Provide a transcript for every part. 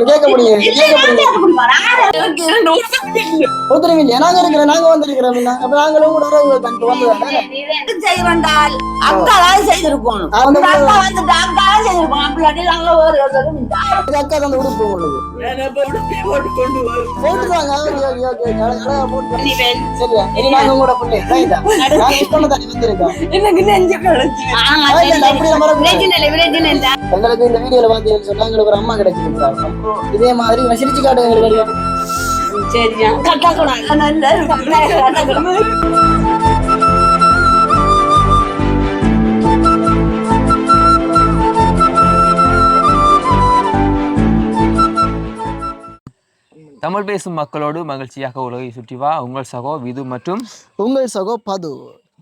கேட்க முடியும் நாங்க இருக்கிறோம் நாங்க வந்திருக்கிறோம் நாங்களும் கூட செய்வந்தால் அக்காதான் செய்திருக்கோம் அக்கா தான் உடுப்பு போட்டுருவாங்க சரியா இனி நாங்க கூட எங்களுக்கு இந்த வீடியோல பாத்தீங்கன்னு சொன்னா எங்களுக்கு ஒரு அம்மா கிடைச்சிருக்காங்க இதே மாதிரி சிரிச்சு காட்டு எங்களுக்கு சரியா தமிழ் பேசும் மக்களோடு மகிழ்ச்சியாக உலகை சுற்றி வா உங்கள் சகோ விது மற்றும் உங்கள் சகோ பது.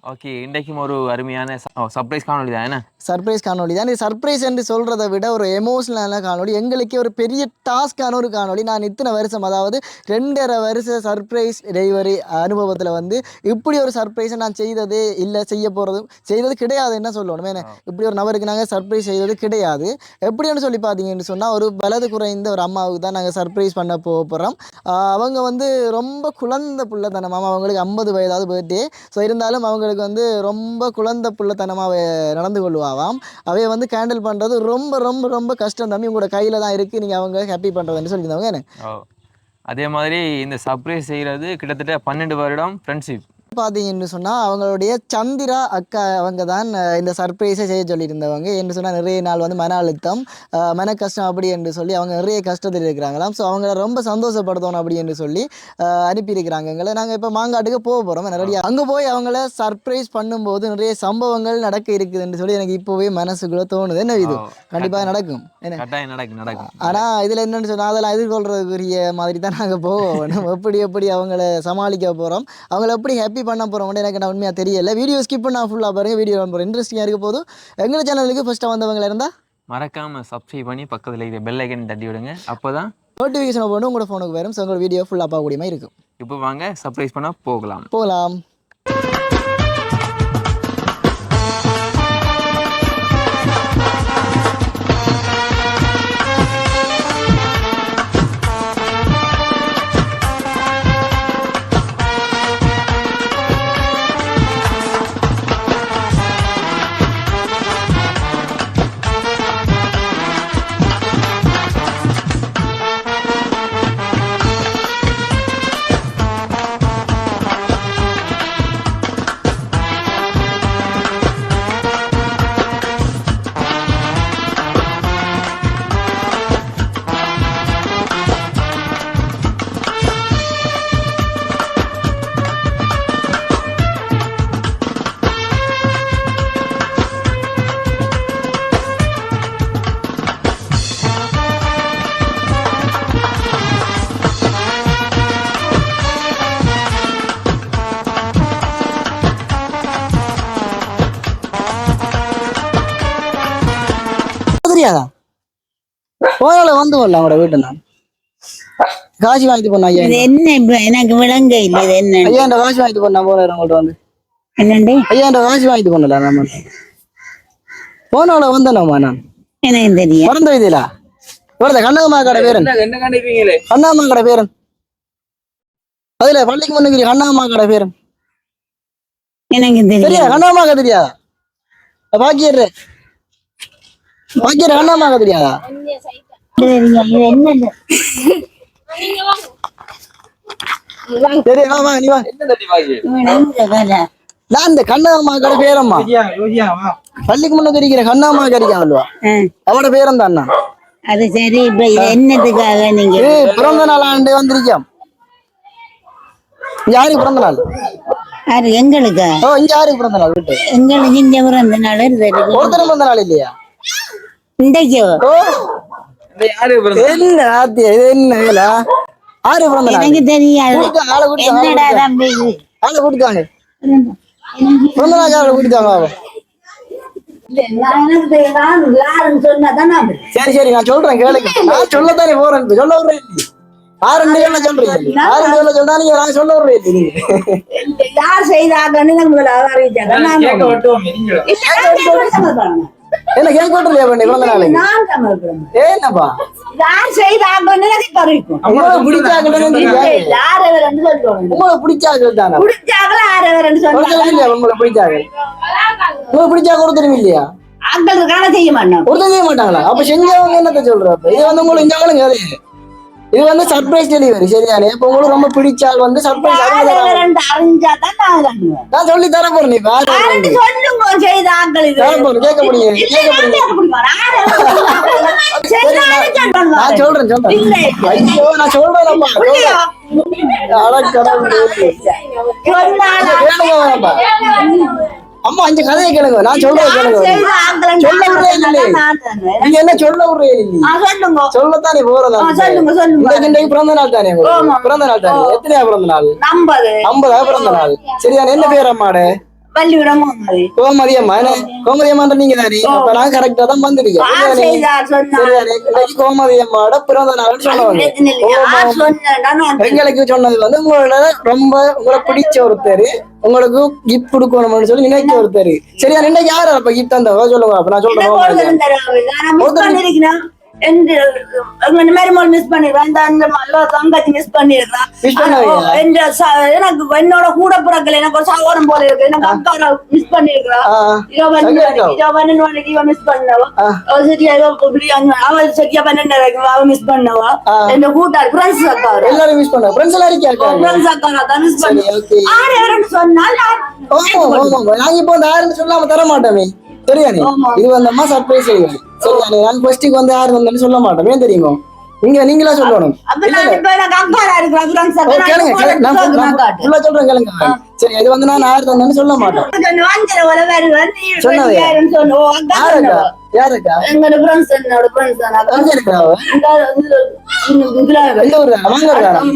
ஓகே, இன்றைக்கும் ஒரு அருமையான சர்ப்ரைஸ் காணொலி தான். என்ன சர்ப்ரைஸ் காணொலி தான். சர்ப்ரைஸ் என்று சொல்கிறத விட ஒரு எமோஷனலான காணொலி, எங்களுக்கே ஒரு பெரிய டாஸ்கான ஒரு காணொலி. நான் இத்தனை வருஷம், அதாவது 2.5 வருஷ சர்ப்ரைஸ் டெலிவரி அனுபவத்தில் வந்து இப்படி ஒரு சர்ப்ரைஸை நான் செய்ததே இல்லை, செய்தது கிடையாது என்ன சொல்லணும். ஏன்னா இப்படி ஒரு நபருக்கு நாங்கள் சர்ப்ரைஸ் செய்தது கிடையாது. எப்படின்னு சொல்லி பார்த்தீங்கன்னு சொன்னால், ஒரு வலது குறைந்த ஒரு அம்மாவுக்கு தான் நாங்கள் சர்ப்ரைஸ் பண்ண போகிறோம். அவங்க வந்து ரொம்ப குழந்தை பிள்ளைத்தனமாக, அவங்களுக்கு 50 வயதாவது பர்த்டே. ஸோ இருந்தாலும் அவங்களுக்கு வந்து ரொம்ப குழந்தை பிள்ளைத்தனமாக நடந்து கொள்வாவாம். அவைய வந்து கேண்டில் பண்ணுறது ரொம்ப ரொம்ப ரொம்ப கஷ்டம் தம்பி, உங்களோட கையில் தான் இருக்குது, நீங்கள் அவங்க ஹாப்பி பண்ணுறதுன்னு சொல்லியிருந்தவங்க. அதே மாதிரி இந்த சர்ப்ரைஸ் செய்கிறது கிட்டத்தட்ட 12 வருடம் ஃப்ரெண்ட்ஷிப். பார்த்தீங்கன்னு சொன்னால் அவங்களுடைய சந்திரா அக்கா அவங்க தான் இந்த சர்ப்ரைஸை செய்ய சொல்லியிருந்தவங்க. என்று சொன்னால் நிறைய நாள் வந்து மன அழுத்தம், மன கஷ்டம் அப்படி என்று சொல்லி அவங்க நிறைய கஷ்டத்தில் இருக்கிறாங்களாம். ஸோ அவங்கள ரொம்ப சந்தோஷப்படுத்தணும் அப்படி என்று சொல்லி அனுப்பியிருக்கிறாங்க எங்களை. நாங்கள் இப்போ மாங்காட்டுக்கு போக போகிறோம் நிறைய. அங்கே போய் அவங்கள சர்ப்ரைஸ் பண்ணும்போது நிறைய சம்பவங்கள் நடக்க இருக்குதுன்னு சொல்லி எனக்கு இப்போவே மனசுக்குள்ளே தோணுது. என்ன இது கண்டிப்பாக நடக்கும், நடக்கும். ஆனால் இதில் என்னென்னு சொன்னால் அதெல்லாம் எதிர்கொள்றதுக்குரிய மாதிரி தான் நாங்கள் போவோம். எப்படி அவங்கள சமாளிக்க போகிறோம், அவங்கள எப்படி ஹாப்பி பண்ண போகிறோம் எனக்கு நான் உண்மையாக தெரியல. வீடியோ ஸ்கிப் பண்ணால் ஃபுல்லாக பாருங்கள், வீடியோ போகிறோம் இன்ட்ரெஸ்டிங்காக இருக்க போதும். எங்கள் சேனலுக்கு ஃபஸ்ட்டாக வந்தவங்க இருந்தால் மறக்காமல் சப்ஸ்கிரைப் பண்ணி பக்கத்தில் இருக்கிற பெல் ஐக்கன் தட்டி விடுங்க, அப்போ தான் நோட்டிஃபிகேஷன் போட்டு உங்களோட ஃபோனுக்கு வரும். ஸோ உங்களோட வீடியோ ஃபுல்லாக பார்க்கக்கூடிய மாதிரி இருக்கும். இப்போ வாங்க சர்ப்ரைஸ் பண்ண போகலாம். தெரியாதா போனால வந்து வரலாம் அவங்களோட வீட்டு. நான் காசு வாங்கிட்டு போனா என்ன எனக்கு விளங்க இல்லை. என்ன 5000 காசு வாங்கிட்டு போனா போனாரு உங்கள்ட்ட வந்து என்னண்டு 5000 காசு வாங்கிட்டு போனல நம்ம போனால வந்தனோமா. நான் எனக்கு தெரியும் மறந்து வைதிலா இவரது கண்ணம்மா கடை பேரன், கண்ணம்மா கடை பேரன் அதுல பள்ளிக்கு முன்னுக்கு கண்ணம்மா கடை பேரன் எனக்கு தெரியும். கண்ணம்மா கடை தெரியாதா? பாக்கியர் கண்ணம்மா கடை தெரியாதா? சரி வாமா நீ வா. நான் இந்த கண்ணம்மா கடை பேரம்மா பள்ளிக்கு முன்னுக்கு இருக்கிற கண்ணம்மா கறிக்காவல்வா அவட பேரம் தான். அது சரி, இப்ப என்னதுக்காக நீங்க பிறந்த நாள் ஆண்டு வந்திருக்கோம். யாருக்கு பிறந்த நாள்? எங்களுக்கு இங்க யாருக்கு பிறந்த நாள்? வீட்டு எங்களுக்கு இங்க பிறந்த நாள் ஒருத்தர் பிறந்த நாள் இல்லையா? இன்றைக்கு என்ன ஆத்தியா இது என்ன வேலை? ஆறு பிறந்த நாள் எனக்கு தெரியாது. ஆளை கூட்டிட்டாங்க பிறந்த நாள் ஆளை கூட்டிட்டாங்க. சரி சரி நான் சொல்றேன் கேளுங்க. நான் சொல்லத்தானே போறேன், சொல்ல விடுறேன். 6 சொல்றீங்க, 6 சொல்றா நீங்க நான் சொல்ல விடுறேன். யார் செய்தாங்க என்ன கேக் போட்டுலையா பண்ணி பிறந்த நாளைக்கு? நான் தமிழ் பிரம்ம. என்னப்பா யார் செய்தாங்கன்னு எனக்கு பறிக்கும். உங்களுக்கு பிடிச்சாக்கள் யாரெவரென்று சொல்லுவாங்க. உங்களுக்கு பிடிச்சாக்கள் தானே பிடிச்சாங்களா யாரெவரென்று சொல்லுவாங்க. இல்லையா உங்களுக்கு பிடிச்சாக்கள்? உங்களுக்கு பிடிச்சாக்க ஒருத்தரும் இல்லையா? ஆட்களுக்கான செய்ய மாட்டோம். ஒருத்தர் செய்ய மாட்டாங்களா? அப்ப செஞ்சவங்க என்னத்த சொல்றப்ப இது வந்து உங்களுக்கு இங்க அது இது வந்து சர்ப்ரைஸ் டெலிவரி சரியானே. இப்ப உங்களுக்கு ரொம்ப பிடிச்சால் வந்து சர்ப்ரைஸ் யாரெவரென்று அறிஞ்சாதான் நான் கண்டுவேன். நான் சொல்லி தர போறேன். நீ வேற யாரென்று சொல்லுங்க செய்த ஆட்கள் இது. தர போறேன் கேட்க முடியும் கேட்க முடியும். நான் சொல்றேன் ஐயோ நான் சொல்றேன்ப்பா அம்மா இந்த கதையை கேளுங்க. நான் சொல்றேன் கேளுங்க. சொல்ல விடுறே இல்லை நீங்க என்ன சொல்ல விடுறே இல்லை சொல்லத்தானே போறதா. இன்னைக்கு பிறந்த நாள் தானே பிறந்த நாள் தானே. எத்தனையா பிறந்த நாள்? 50 பிறந்த நாள் சரியான. என்ன பேர் அம்மாடு? கோமதி அம்மா. கோமதி அம்மா நீங்க தானே. அப்ப நான் கரெக்டா தான் வந்திருக்கேன் சரியானே. இன்னைக்கு கோமதி அம்மாவோட பிறந்த நாள் சொன்னவங்க எங்களுக்கு சொன்னது வந்து உங்களோட ரொம்ப உங்களை பிடிச்ச ஒருத்தர் உங்களுக்கு கிஃப்ட் கொடுக்கணும்னு சொல்லி நினைக்க ஒருத்தர் சரியா. இன்னைக்கு யாரு அப்ப கிஃப்ட் தந்தவங்க சொல்லுங்க. அப்ப நான் சொல்றேன் மிஸ் பண்ணிருக்கேன். தங்கச்சி மிஸ் பண்ணிருக்கேன். எனக்கு என்னோட கூட பிறக்கல எனக்கு ஒரு சகோதரம் போல இருக்கு. எனக்கு அக்கா மிஸ் பண்ணிருக்கா. மிஸ் பண்ணவா சரியா. அவள் சரியா 12 அவ மிஸ் பண்ணவா. என் கூட்டாளி ஃப்ரெண்ட்ஸ் அக்கா எல்லாரும் மிஸ் பண்ண ஃப்ரெண்ட்ஸ் எல்லாம் இருக்காங்க. ஃப்ரெண்ட்ஸ் அக்கா தான் மிஸ் பண்ணி ஆறு சொன்னால் நாங்க இப்போ அந்த யாருன்னு சொல்லாம தர மாட்டோமே சரியானே. இது வந்து அம்மா சர்ப்ரைஸ் செய்வாங்க சரியானே. நான் ஃபர்ஸ்ட்டுக்கு வந்து யாரு வந்தேன்னு சொல்ல மாட்டோம். ஏன் தெரியுமா? நீங்களா சொல்லணும். சொல்றேன் கேளுங்க. சரி இது வந்து நான் யாரு வந்தேன்னு சொல்ல மாட்டோம். சொன்னது யாருக்கா? என்னோட ஃப்ரெண்ட்ஸ் என்னோட ஃப்ரெண்ட்ஸ்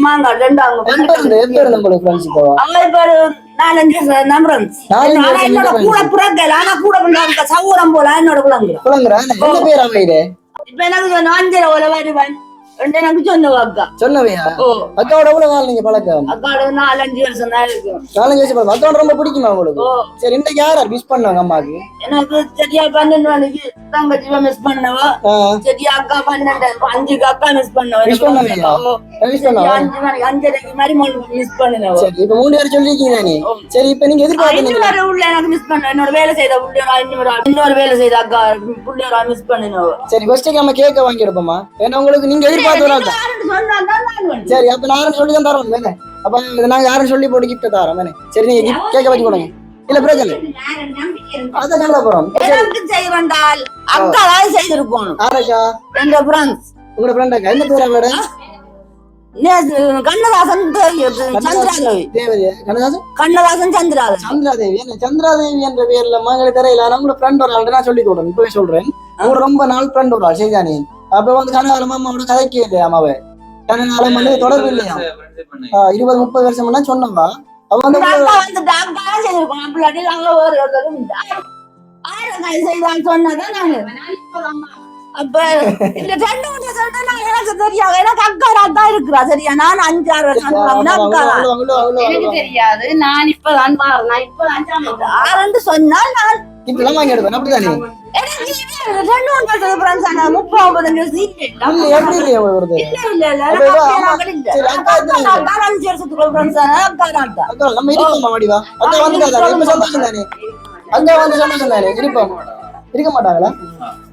மாங்காடு ரெண்டாங்க உங்களுக்கு ஃப்ரெண்ட்ஸ் இப்போ அவங்க பேரு 4-5 நம்புறன்ஸ். என்னோட கூட புறக்கல ஆனா கூட பண்ண சௌரம் போல என்னோட குளங்குறா. என்ன பேர் அமையிலே? இப்ப எனக்கு அஞ்சரை ஓல வருவன் எனக்கு சொன்னவ அக்கா சொன்னவையா? அக்காவோட எவ்வளவு நாள் நீங்க பழக்கம்? அக்காவோட 4-5 வருஷம் தான் இருக்கும். 4-5 வருஷம் பழக்கம். அக்காவோட ரொம்ப பிடிக்குமா உங்களுக்கு? சரி இன்னைக்கு யாரா மிஸ் பண்ணாங்க அம்மாக்கு? எனக்கு சரியா 12 மணிக்கு தங்கச்சிவ மிஸ் பண்ணவா. சரியா அக்கா 5 அக்கா மிஸ் பண்ணவா. மிஸ் பண்ணவையா? மிஸ் பண்ணவா? 5 மணிக்கு 5:30 மாதிரி மிஸ் பண்ணினவா. சரி இப்ப 3 பேர் சொல்லிருக்கீங்க நீ. சரி இப்ப நீங்க எதிர்பார்த்தீங்க உள்ள எனக்கு மிஸ் பண்ண என்னோட வேலை செய்த புள்ளையரா இன்னொரு வேலை செய்த அக்கா புள்ளையரா மிஸ் பண்ணினவா. சரி ஃபர்ஸ்ட் நம்ம கேக்க வாங்கி எடுப்போமா? ஏன்னா உங்களுக்கு நீங்க எதிர்பார்த்தவங்க. சரி அப்ப நான் சொல்லி தான் தரோம் வேணே. அப்ப நாங்க யாரும் சொல்லி போட்டு கிஃப்ட் தரோம் வேணே. சரி நீங்க கேக்க வச்சு கொடுங்க. இல்ல பிரச்சனை அதான் சொல்ல போறோம். செய்வண்டால் அக்கா தான் செய்திருக்கோம். ஆரக்கா எங்க ஃப்ரெண்ட்ஸ் உங்க ஃப்ரெண்ட் அக்கா என்ன பேர் அவளோட? கண்ணதாசன் சந்திராதேவி. கண்ணதாசன் சந்திராதேவி. என்ன சந்திராதேவி என்ற பேர்ல மகளை தெரியல. நம்மளோட ஃப்ரெண்ட் ஒரு ஆள் நான் சொல்லி கொடுறேன். இப்பவே சொல்றேன். அவங்க ரொம்ப நாள் ஃப்ரெண்ட் ஒரு ஆள் செய்தானே. அப்ப வந்து கனகாலம் அம்மாவோட கதைக்கே இல்லையா அம்மாவை கனகாலம் வந்து தொடர்பு இல்லையா 20-30 வருஷம் முன்னா சொன்னவா. அவ வந்து அப்ப இந்த 2 எனக்கு தெரியாது. எனக்கு அக்கா தான் இருக்கிறா சரியா. நான் 5-6 வருஷம் எனக்கு தெரியாது. நான் இப்பதான் பாருங்க இப்பதான் சொன்னால் நான் இப்பெல்லாம் வாங்கி எடுப்பேன் அப்படித்தானே. இருக்க மாட்டாங்களா?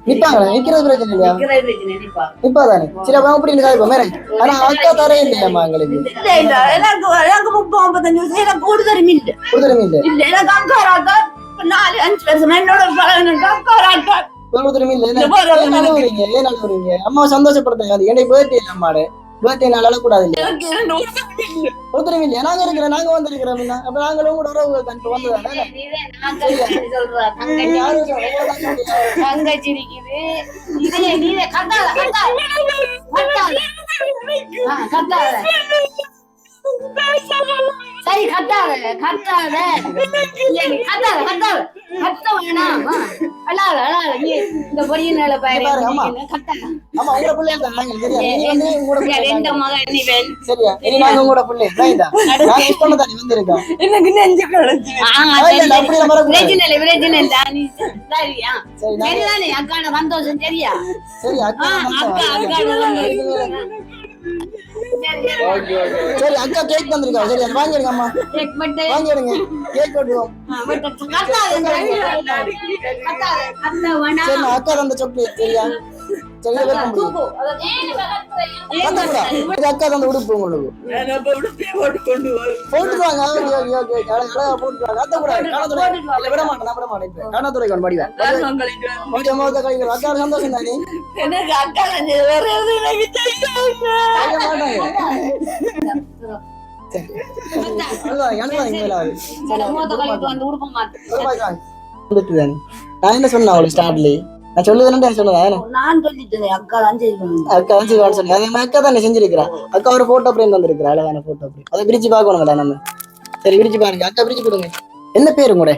நிப்பாங்களா? நிக்கிறது பிரச்சனை இல்லையா? நிப்பாதானே. சரி அப்ப அப்படி ஆனா அக்கா தரே இல்லையாமா எங்களுக்கு? எனக்கு 30-35 வருஷம் எனக்கு கூடுதலும் இல்லை. இல்ல எனக்கு அக்கா 4-5 வருஷம் என்னோட அம்மா சந்தோஷப்படுத்தாங்க. என்னை பர்த்டே அம்மாடு பர்த்டே நாள் அழக்கூடாது இல்லையா? ஒருத்தரும் இல்லையா? நாங்க இருக்கிறோம் நாங்க வந்திருக்கிறோம். அப்ப நாங்களும் கூட உறவுகள் தான் வந்ததானே. சரி கத்தாத கத்தாத கத்த வேணாம் அழாத நீ இந்த பொரிய நிலை பாரு கத்தாத ஆமா உங்க பிள்ளை ரெண்டு மகன் நீ வேல் சரியா இனி நாங்க உங்களோட பிள்ளை நான் பண்ணதானே வந்திருக்கோம் எனக்கு நெஞ்சு கலச்சு விரஜினல் நீ சரியா சரிதானே அக்கான சந்தோஷம் சரியா சரி அக்கா சரி அக்கா கேக் வந்திருக்கா சரி அது வாங்கிடுங்க அம்மா வாங்கிடுங்க கேக் போட்டுவோம் சரி அக்கா தந்த சாக்லேட் சரியா சரியா அக்கா தந்த உடுப்பு உங்களுக்கு போட்டுருவாங்க விட மாட்டேன் காணத்துறை படிவேன் அக்கா சந்தோஷம் தானே எனக்கு அக்கா வேற எனக்கு நான் என்ன சொன்னேன் அவளுக்கு ஸ்டார்ட்லயே நான் சொல்லுவேன் சொன்னேன் நான் சொல்லிட்டேன் அக்கா தான் சொன்னேன் அதே மாதிரி அக்கா தானே செஞ்சிருக்கிறா அக்கா ஒரு போட்டோ பிரேம் வந்திருக்கிறா அழகான போட்டோ பிரேம் அதை பிரிச்சு பார்க்கணுங்களா நம்ம சரி பிரிச்சு பாருங்க அக்கா பிரிச்சு கொடுங்க என்ன பேரு கூட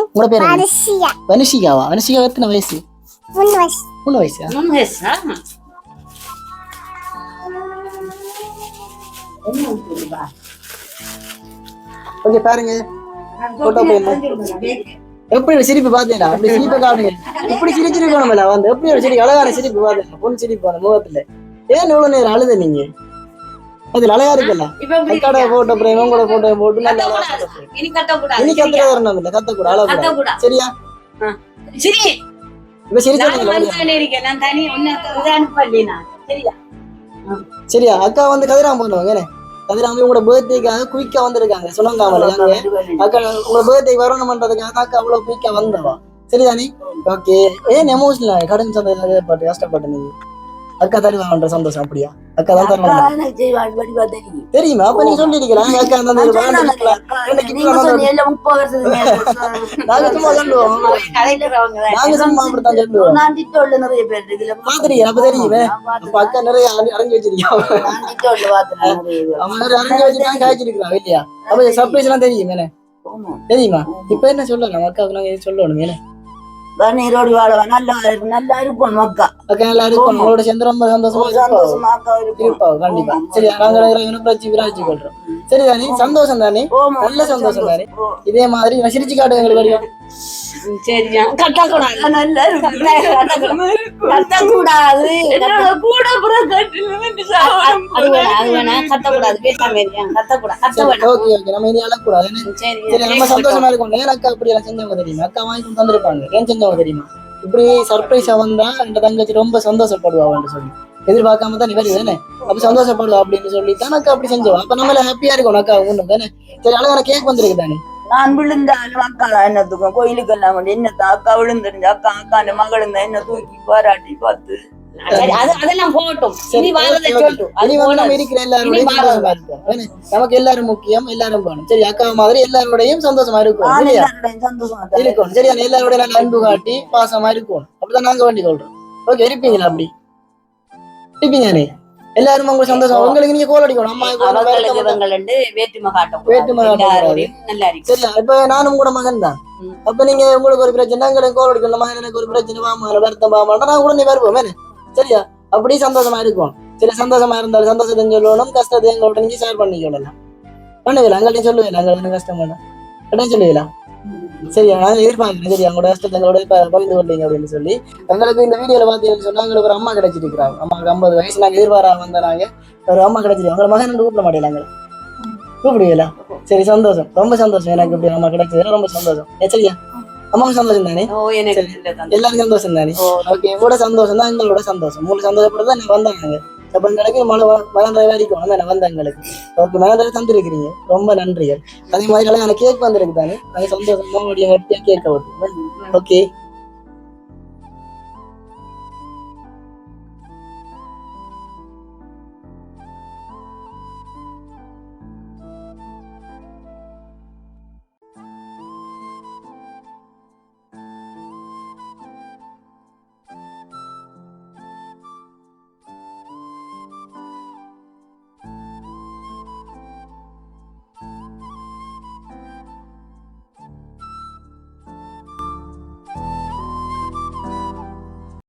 உங்களோட பேரு வனுஷிகாவா வனுஷிகா எத்தனை வயசு 3 வயசா ஓகே பாருங்க போட்டோ பிரேம் எப்படி சிரிப்பு பாத்தீங்களா அப்படி சிரிப்பை காட்டுங்க இப்படி சிரிச்சிருக்கணும் வந்து எப்படி ஒரு சிரிப்பு அழகான சிரிப்பு பாத்தீங்க பொண்ணு சிரிப்பு அந்த முகத்துல ஏன் இவ்வளவு நேரம் அழுத நீங்க அதுல அழகா இருக்குல்ல அக்காட போட்டோ பிரேம் உங்களோட போட்டோ போட்டு நல்லா இனி கத்துக்க வரணும் இல்ல கத்தக்கூட அழகா சரியா இப்ப சரியா அக்கா வந்து கதிராம பண்ணுவாங்க கதிராம உங்களோட பர்த்டேக்காக குயிக்கா வந்திருக்காங்க சொன்னாங்க அக்கா உங்களோட பர்த்டே வரணும்ன்றதுக்காக அக்கா அவ்வளவு குயிக்கா வந்தவா சரிதானே ஓகே ஏன் எமோஷனல் கடன் சந்தை பாட்டு கஷ்டப்பட்டு நீங்க அக்கா தருவாங்கன்ற சந்தோஷம் அப்படியா அக்கா தான் தருவாங்க தெரியுமா அப்ப நீங்க சொல்லிருக்கலாம் அக்கா நாங்க சும்மா சொல்லுவோம் நாங்க சும்மா அப்படித்தான் சொல்லுவோம் பாத்துறீங்க அப்ப தெரியுமே அப்ப அக்கா நிறைய அரைஞ்சு வச்சிருக்கோம் அவங்க நிறைய அரைஞ்சு வச்சுதான் காய்ச்சிருக்கிறாங்க இல்லையா அப்ப சர்ப்ரைஸ் எல்லாம் தெரியும் தெரியுமா இப்ப என்ன சொல்லலாம் அக்காவுக்கு நாங்க சொல்லணும் நீரோடி வாழவா நல்லா இருக்கும் அக்கா அக்கா நல்லா இருக்கும் உங்களோட சேர்ந்து ரொம்ப சந்தோஷமா இருப்பாங்க கண்டிப்பா சரி நாங்க பிரச்சி விராஜி கொள்றோம் சரிதானே சந்தோஷம் தானே நல்ல சந்தோஷம் தானே இதே மாதிரி நான் சிரிச்சு காட்டுங்க எங்களுக்கு வரையும் சரியா கட்டக்கூடாது நல்லா கட்டக்கூடாது கத்தக்கூடாது பேசாம ஓகே நம்ம இனி அழக்கூடாது சரி நம்ம சந்தோஷமா இருக்கும் ஏன் அக்கா இப்படி எல்லாம் செஞ்சவங்க தெரியுமா அக்கா வாங்கி தந்திருப்பாங்க ஏன் செஞ்சவங்க தெரியுமா இப்படி சர்ப்ரைஸா வந்தா இந்த தங்கச்சி ரொம்ப சந்தோஷப்படுவான்னு சொல்லி எதிர்பார்க்காம தான் நீ வருது தானே அப்ப சந்தோஷப்படுவா அப்படின்னு சொல்லி தான் அக்கா அப்படி செஞ்சோம் அப்ப நம்மள ஹாப்பியா இருக்கும் அக்கா ஒண்ணு தானே சரி அழகான கேக் வந்திருக்கு தானே நான் விழுந்தாலும் அக்கா என்னத்துக்கும் கோயிலுக்கு எல்லாம் என்னத்தான் அக்கா விழுந்துருந்தா அக்கா அக்காண்ட மகளும் தான் என்ன தூக்கி பாராட்டி பார்த்து அதெல்லாம் போட்டும் நமக்கு எல்லாரும் முக்கியம் எல்லாரும் போகணும் சரி அக்கா மாதிரி எல்லாரோடையும் சந்தோஷமா இருக்கும் சரி எல்லாரோட அன்பு காட்டி பாசமா இருக்கும் அப்படிதான் நாங்க வண்டி கொள்றோம் ஓகே இருப்பீங்களா அப்படி இருப்பீங்க எல்லாரும் உங்களுக்கு சந்தோஷம் உங்களுக்கு நீங்க கோல் அடிக்கணும் அம்மா வேற்றுமை சரி இப்ப நானும் கூட மகன் தான் அப்ப நீங்க உங்களுக்கு ஒரு பிரச்சனை எங்களுக்கு கோல் அடிக்கணும் மகன் எனக்கு ஒரு பிரச்சனை வாமா வருத்தம் வாமா நான் கூட நீ வருவோம் சரியா அப்படி சந்தோஷமா இருக்கும் சில சந்தோஷமா இருந்தாலும் சந்தோஷத்தை சொல்லணும் கஷ்டத்தை எங்களோட நீங்க ஷேர் பண்ணிக்கலாம் பண்ணுவீங்களா எங்கள்கிட்ட சொல்லுவீங்களா எங்களுக்கு கஷ்டம் வேணும் கட்டாயம் சொல்லுவீங்களா சரியா நான் எதிர்பார்க்கிறேன் சரி அவங்களோட கஷ்டத்தை எங்களோட பகிர்ந்து கொண்டீங்க அப்படின்னு சொல்லி எங்களுக்கு இந்த வீடியோல பாத்தீங்கன்னு சொன்னா எங்களுக்கு ஒரு அம்மா கிடைச்சிருக்கிறாங்க அம்மாவுக்கு 50 வயசு நாங்க எதிர்பாராம வந்தாங்க ஒரு அம்மா கிடைச்சிருக்காங்க உங்களை மகன் கூப்பிட மாட்டேங்கிறாங்க கூப்பிடுவீங்களா சரி சந்தோஷம் ரொம்ப சந்தோஷம் எனக்கு இப்படி அம்மா கிடைச்சது ரொம்ப சந்தோஷம் சரியா அம்மாவுக்கு சந்தோஷம் தானே எல்லாரும் சந்தோஷம் தானே ஓகே உங்களோட சந்தோஷம் தான் எங்களோட சந்தோஷம் உங்களுக்கு சந்தோஷப்படுறதா நீங்க வந்தாங்க அப்ப எங்களுக்கு மகன் வரைக்கும் வந்த எங்களுக்கு ஓகே மகன் தந்துருக்கிறீங்க ரொம்ப நன்றிகள் அதே மாதிரி எனக்கு கேக் வந்திருக்கு தானே அது சந்தோஷமா கேட்க ஓகே